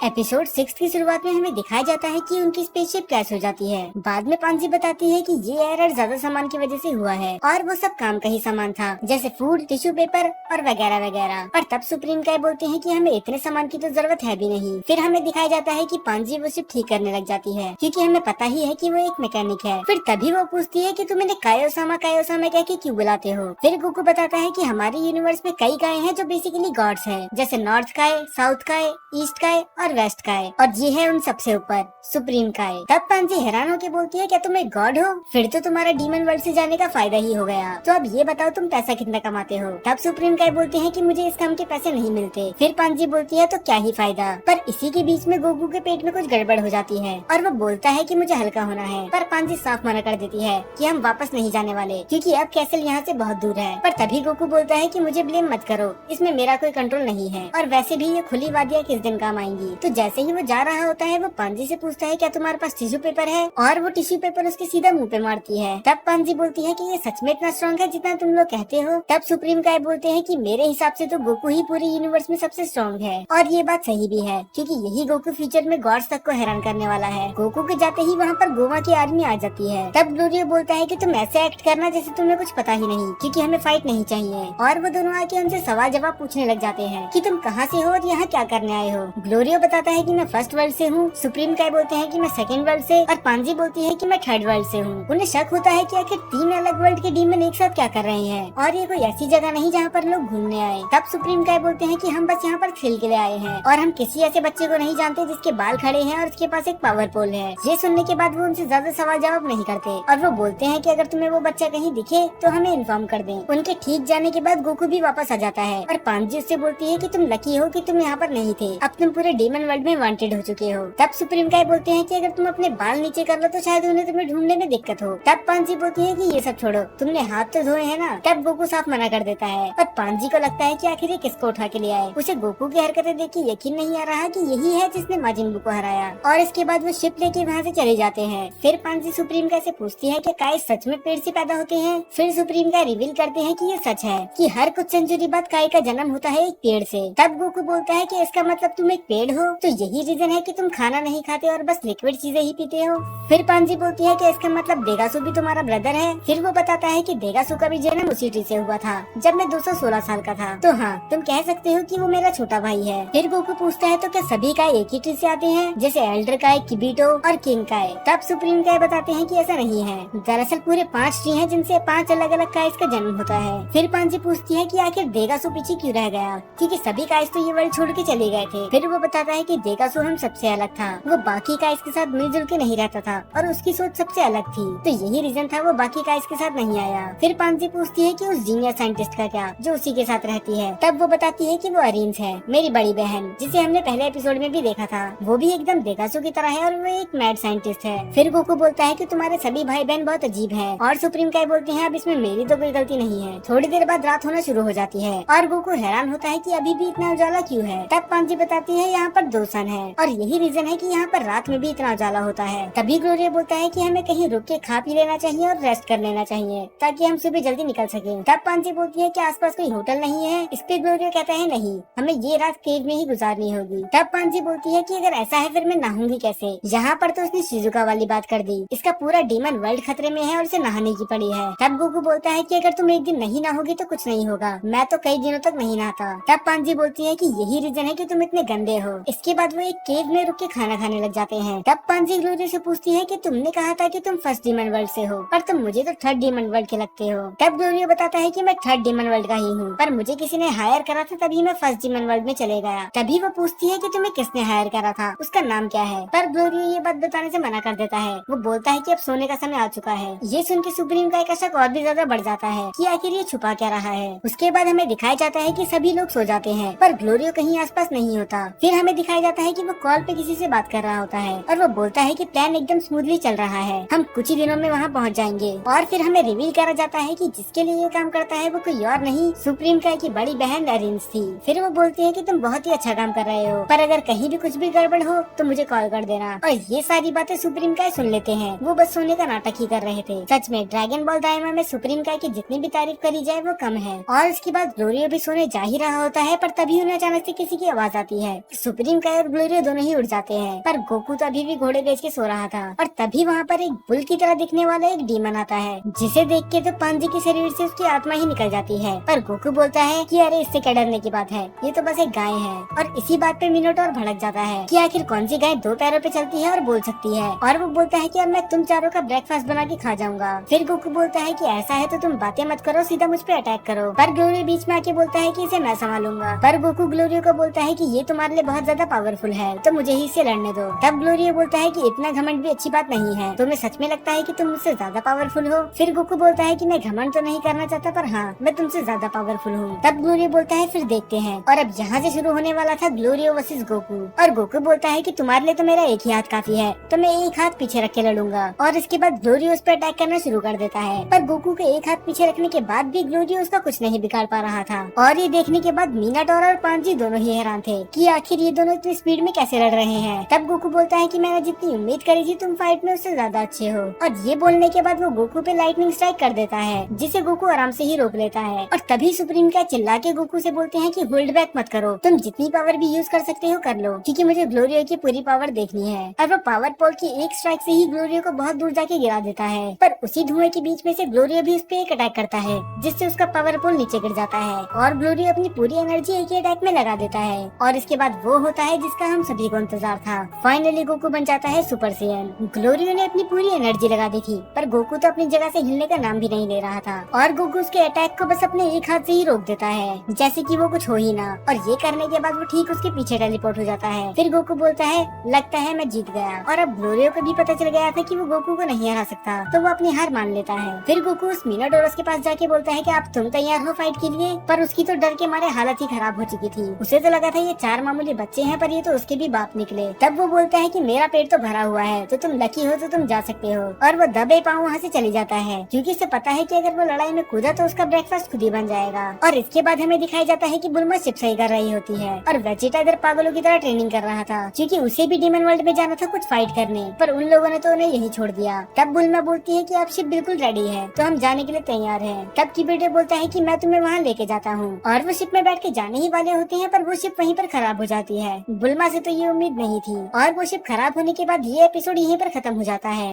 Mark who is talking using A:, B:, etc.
A: Episode 6 की शुरुआत में हमें दिखाया जाता है कि उनकी स्पेसशिप क्रैश हो जाती है। बाद में पांजी बताती है कि ये एरर ज्यादा सामान की वजह से हुआ है और वो सब काम का ही सामान था, जैसे फूड, टिश्यू पेपर और वगैरह वगैरह। और तब सुप्रीम काय बोलते हैं कि हमें इतने सामान की तो जरूरत है भी नहीं। फिर हमें दिखाया जाता है कि पांजी वो शिप ठीक करने लग जाती है, क्योंकि हमें पता ही है कि वो एक मैकेनिक है। फिर तभी वो पूछती है कि तुम इन्हें कायोसामा कायोसामा कह के क्यों बुलाते हो। फिर गोकू बताता है कि हमारे यूनिवर्स में कई काय हैं जो बेसिकली गॉड्स हैं, जैसे नॉर्थ काय, साउथ काय, ईस्ट काय और वेस्ट काय, और ये है उन सबसे ऊपर सुप्रीम काय। तब पांजी हैरान होकर बोलती है, क्या तुम एक गॉड हो? फिर तो तुम्हारा डीमन वर्ल्ड से जाने का फायदा ही हो गया। तो अब ये बताओ तुम पैसा कितना कमाते हो? तब सुप्रीम काय बोलते हैं कि मुझे इस काम के पैसे नहीं मिलते। फिर पांजी बोलती है, तो क्या ही फायदा। पर इसी के बीच में गोकू के पेट में कुछ गड़बड़ हो जाती है और वो बोलता है कि मुझे हल्का होना है। पर पांजी साफ मना कर देती है कि हम वापस नहीं जाने वाले, क्योंकि अब कैसल यहाँ से बहुत दूर है। पर तभी गोकू बोलता है कि मुझे ब्लेम मत करो, इसमें मेरा कोई कंट्रोल नहीं है, और वैसे भी ये खुली वादियाँ किस दिन काम आएंगी। तो जैसे ही वो जा रहा होता है, वो पांजी से पूछता है, क्या तुम्हारे पास टिश्यू पेपर है? और वो टिश्यू पेपर उसके सीधा मुंह पे मारती है। तब पांजी बोलती है कि ये सच में इतना स्ट्रॉन्ग है जितना तुम लोग कहते हो। तब सुप्रीम काय बोलते हैं कि मेरे हिसाब से तो गोकू ही पूरे यूनिवर्स में सबसे स्ट्रॉन्ग है, और ये बात सही भी है, क्योंकि यही गोकू फ्यूचर में गॉड्स तक को हैरान करने वाला है। गोकू के जाते ही वहाँ पर गोवा की आर्मी आ जाती है। तब ग्लोरियो बोलता है कि तुम ऐसे एक्ट करना जैसे तुम्हें कुछ पता ही नहीं, क्योंकि हमें फाइट नहीं चाहिए। और वो दोनों आके उनसे सवाल जवाब पूछने लग जाते हैं कि तुम कहाँ से हो और यहाँ क्या करने आए हो। ग्लोरियो बताता है कि मैं फर्स्ट वर्ल्ड से हूँ, सुप्रीम काय बोलते हैं कि मैं सेकंड वर्ल्ड से, और पांजी बोलती है कि मैं थर्ड वर्ल्ड से हूँ। उन्हें शक होता है कि आखिर 3 अलग वर्ल्ड के डीमन एक साथ क्या कर रहे हैं, और ये कोई ऐसी जगह नहीं जहाँ पर लोग घूमने आए। तब सुप्रीम काय बोलते हैं कि हम बस यहाँ पर खेल के लिए आए हैं, और हम किसी ऐसे बच्चे को नहीं जानते जिसके बाल खड़े हैं और उसके पास एक पावर पोल है। ये सुनने के बाद वो उनसे ज्यादा सवाल जवाब नहीं करते, और वो बोलते हैं कि अगर तुम्हें वो बच्चा कहीं दिखे तो हमें इन्फॉर्म कर दें। उनके ठीक जाने के बाद गोकू भी वापस आ जाता है, और पांजी उससे बोलती है कि तुम लकी हो कि तुम यहाँ पर नहीं थे, अब तुम पूरे डीमन वर्ल्ड में वांटेड हो चुके हो। तब सुप्रीम काय बोलते हैं कि अगर तुम अपने बाल नीचे कर लो तो शायद उन्हें तुम्हें ढूंढने में दिक्कत हो। तब पांजी बोलती है कि ये सब छोड़ो, तुमने हाथ तो धोए हैं ना। तब गोकू साफ मना कर देता है, और पांजी को लगता है कि आखिर ये किसको उठा के ले आए। उसे गोकू की हरकतें देख के यकीन नहीं आ रहा कि यही है जिसने माजिन बू को हराया। और इसके बाद वो शिप लेके वहाँ से चले जाते हैं। फिर पांजी सुप्रीम काय से पूछती है कि काय सच में पेड़ से पैदा होते हैं? फिर सुप्रीम काय रिवील करते हैं कि ये सच है कि हर कुछ सेंचुरी बाद काय का जन्म होता है एक पेड़ से। तब गोकू बोलता है कि इसका मतलब तुम एक पेड़ हो, तो यही रीजन है कि तुम खाना नहीं खाते और बस लिक्विड चीजें ही पीते हो। फिर पांजी बोलती है कि इसका मतलब देगासू भी तुम्हारा ब्रदर है। फिर वो बताता है कि देगासू का भी जन्म उसी ट्री से हुआ था जब मैं 216 साल का था, तो हाँ तुम कह सकते हो कि वो मेरा छोटा भाई है। फिर गोकू पूछता है, तो क्या सभी काय एक ही ट्री से आते हैं, जैसे एल्डर काय, किबीटो और किंग काय? तब सुप्रीम काय बताते हैं कि ऐसा नहीं है, दरअसल पूरे 5 ट्री हैं जिनसे 5 अलग अलग काइस का जन्म होता है। फिर पांजी पूछती है कि आखिर देगासू पीछे क्यों रह गया, क्योंकि सभी काइस तो ये वर्ल्ड छोड़ के चले गए थे। फिर वो बताता है कि देगासू हम सबसे अलग था, वो बाकी काइस के साथ मिलजुल के नहीं रहता था और उसकी सोच सबसे अलग थी, तो यही रीजन था वो बाकी काइस के साथ नहीं आया। फिर पांजी पूछती है कि उस जीनियस साइंटिस्ट का क्या, जो उसी के साथ रहती है? तब वो बताती है कि वो अरीन्स है, मेरी बड़ी बहन, जिसे हमने पहले एपिसोड में भी देखा था। वो भी एकदम देगासू की तरह है और वो एक मैड साइंटिस्ट है। फिर गोकू बोलता है कि तुम्हारे सभी भाई बहन बहुत अजीब हैं, और सुप्रीम काय बोलते हैं अब इसमें मेरी तो कोई गलती नहीं है। थोड़ी देर बाद रात होना शुरू हो जाती है और गोकू हैरान होता है कि अभी भी इतना उजाला क्यों है। तब पांजी बताती है यहाँ पर 2 सन है, और यही रीजन है कि यहाँ पर रात में भी इतना उजाला होता है। तभी ग्लोरिया बोलता है कि हमें कहीं रुक के खा पी लेना चाहिए और रेस्ट कर लेना चाहिए, ताकि हम सुबह जल्दी निकल सकें। तब पांजी बोलती है कि आसपास कोई होटल नहीं है। इस पे ग्लोरिया कहता है, नहीं, हमें ये रात केव में ही गुजारनी होगी। तब पांजी बोलती है कि अगर ऐसा है फिर मैं नहाऊंगी कैसे? यहाँ पर तो उसने शिजुका वाली बात कर दी, इसका पूरा डीमन वर्ल्ड खतरे में है और उसे नहाने की पड़ी है। तब गोकू बोलता है कि अगर तुम एक दिन नहीं नहाओगी तो कुछ नहीं होगा, मैं तो कई दिनों तक नहीं नहाता। तब पांजी बोलती है कि यही रीजन है कि तुम इतने गंदे हो। इसके बाद वो एक केव में रुक के खाना खाने लग जाते हैं। तब पांजी ग्लोरिया से पूछती है कि तुमने कहा था कि तुम फर्स्ट डीमन वर्ल्ड से हो, पर तुम मुझे तो थर्ड डीमन वर्ल्ड के लगते हो। तब ग्लोरिया बताता है कि मैं थर्ड डीमन वर्ल्ड का ही हूँ, पर मुझे किसी ने हायर करा था, तभी मैं फर्स्ट डीमन वर्ल्ड में चले गया। तभी वो पूछती है कि तुम्हें किसने हायर करा था, उसका नाम क्या है? पर ग्लोरिया ये बात बताने से मना कर देता है। वो बोलता है कि अब सोने का समय आ चुका है। ये सुन के सुप्रीम काय का शक और भी ज्यादा बढ़ जाता है कि आखिर ये छुपा क्या रहा है। उसके बाद हमें दिखाया जाता है कि सभी लोग सो जाते हैं, पर ग्लोरियो कहीं आसपास नहीं होता। फिर हमें दिखाया जाता है कि वो कॉल पे किसी से बात कर रहा होता है, और वो बोलता है कि प्लान एकदम स्मूथली चल रहा है, हम कुछ ही दिनों में वहाँ पहुँच जाएंगे। और फिर हमें रिवील करा जाता है कि जिसके लिए ये काम करता है वो कोई और नहीं, सुप्रीम काय की बड़ी बहन अरिन्स थी। फिर वो बोलती है कि तुम बहुत ही अच्छा काम कर रहे हो, पर अगर कहीं भी कुछ भी गड़बड़ हो तो मुझे कॉल कर देना। और ये सारी बातें सुप्रीम काय सुन लेते हैं। वो बस सोने का नाटक ही कर रहे थे। सच में ड्रैगन बॉल दाइमा में सुप्रीम काय की जितनी भी तारीफ करी जाए वो कम है। और इसके बाद ग्लोरियो भी सोने जा ही रहा होता है, पर तभी उन्हें अचानक से किसी की आवाज आती है। सुप्रीम सुप्रीम काय और ग्लोरियो दोनों ही उड़ जाते हैं, पर गोकू तो अभी भी घोड़े बेच के सो रहा था। और तभी वहाँ पर एक बुल की तरह दिखने वाला एक डीमन आता है, जिसे देख के तो पांजी के शरीर से उसकी आत्मा ही निकल जाती है। पर गोकू बोलता है कि अरे इससे क्या डरने की बात है, ये तो बस एक गाय है। और इसी बात पे मिनोटॉर भड़क जाता है कि आखिर कौन सी गाय 2 पैरों पे चलती है और बोल सकती है। और वो बोलता है कि अब मैं तुम चारों का ब्रेकफास्ट बना के खा जाऊंगा। फिर गोकू बोलता है कि ऐसा है तो तुम बातें मत करो, सीधा मुझ पे अटैक करो। पर ग्लोरियो बीच में आके बोलता है कि इसे मैं संभालूंगा। पर गोकू ग्लोरियो को बोलता है कि ये तुम्हारे लिए बहुत ज्यादा पावरफुल है, तो मुझे ही इसे लड़ने दो। तब ग्लोरियो बोलता है कि इतना घमंड भी अच्छी बात नहीं है, तुम्हें सच में लगता है कि तुम मुझसे ज्यादा पावरफुल हो। फिर गोकू बोलता है कि मैं घमंड तो नहीं करना चाहता, पर हाँ मैं तुमसे ज्यादा पावरफुल हूँ। तब ग्लोरियो बोलता है फिर देखते हैं। और अब यहाँ से शुरू होने वाला था ग्लोरियो वर्सेस गोकू। और गोकू बोलता है कि तुम्हारे लिए तो मेरा एक ही हाथ काफी है, तो मैं एक हाथ पीछे रख के लड़ूंगा। और इसके बाद ग्लोरियो उस पर अटैक करना शुरू कर देता है। पर गोकू के एक हाथ पीछे रखने के बाद भी ग्लोरियो उसका कुछ नहीं बिगाड़ पा रहा था। और ये देखने के बाद मिनाटोर और पांजी दोनों ही हैरान थे कि आखिर ये दोनों इतनी स्पीड में कैसे लड़ रहे हैं। तब गोकू बोलता है कि मैंने जितनी उम्मीद करी थी तुम फाइट में उससे ज्यादा अच्छे हो। और ये बोलने के बाद वो गोकू पे लाइटनिंग स्ट्राइक कर देता है, जिसे गोकू आराम से ही रोक लेता है। और तभी सुप्रीम काय चिल्ला के गोकू से बोलते हैं कि होल्ड बैक मत करो, तुम जितनी पावर भी यूज कर सकते हो कर लो, क्योंकि मुझे ग्लोरियो की पूरी पावर देखनी है। और वो पावर पोल की एक स्ट्राइक से ही ग्लोरियो को बहुत दूर जाके गिरा देता है। पर उसी धुएं के बीच में से ग्लोरियो भी उस पे एक अटैक करता है, जिससे उसका पावर पोल नीचे गिर जाता है। और ग्लोरियो अपनी पूरी एनर्जी एक ही अटैक में लगा देता है। और इसके बाद वो होता है जिसका हम सभी को इंतजार था। फाइनली गोकू बन जाता है सुपर सैयन। ग्लोरियो ने अपनी पूरी एनर्जी लगा दी थी, पर गोकू तो अपनी जगह से हिलने का नाम भी नहीं ले रहा था। और गोकू उसके अटैक को बस अपने एक हाथ से ही रोक देता है, जैसे कि वो कुछ हो ही ना। और ये करने के बाद वो ठीक उसके पीछे टेलीपोर्ट हो जाता है। फिर गोकू बोलता है लगता है मैं जीत गया। और अब ग्लोरियो को भी पता चल गया था कि वो गोकू को नहीं हरा सकता, तो वो अपनी हार मान लेता है। फिर गोकू उस मिनाटोरस के पास जाके बोलता है कि आप तुम तैयार हो फाइट के लिए। पर उसकी तो डर के मारे हालत ही खराब हो चुकी थी। उसे तो लगा था ये 4 मामूली बच्चे हैं, पर ये तो उसके भी बाप निकले। तब वो बोलता है कि मेरा पेट तो भरा हुआ है, तो तुम लकी हो तो तुम जा सकते हो। और वो दबे पाँव वहाँ से चली जाता है, क्योंकि उसे पता है कि अगर वो लड़ाई में कूदा तो उसका ब्रेकफास्ट खुद ही बन जाएगा। और इसके बाद हमें दिखाया जाता है कि बुल्मा शिप सही कर रही होती है और वेजिटा इधर पागलों की तरह ट्रेनिंग कर रहा था, क्योंकि उसे भी डीमन वर्ल्ड में जाना था कुछ फाइट करने, पर उन लोगों ने तो उन्हें यही छोड़ दिया। तब बुल्मा बोलती है कि आप शिप बिल्कुल रेडी है, तो हम जाने के लिए तैयार हैं। तब किबेटे बोलता है कि मैं तुम्हें वहाँ लेके जाता हूँ। और वो शिप में बैठ के जाने ही वाले होते हैं, पर वो शिप वहीं पर खराब हो जाती है। बुल्मा से तो ये उम्मीद नहीं थी। और वो शिप खराब होने के बाद ये एपिसोड यहीं पर खत्म हो जाता है।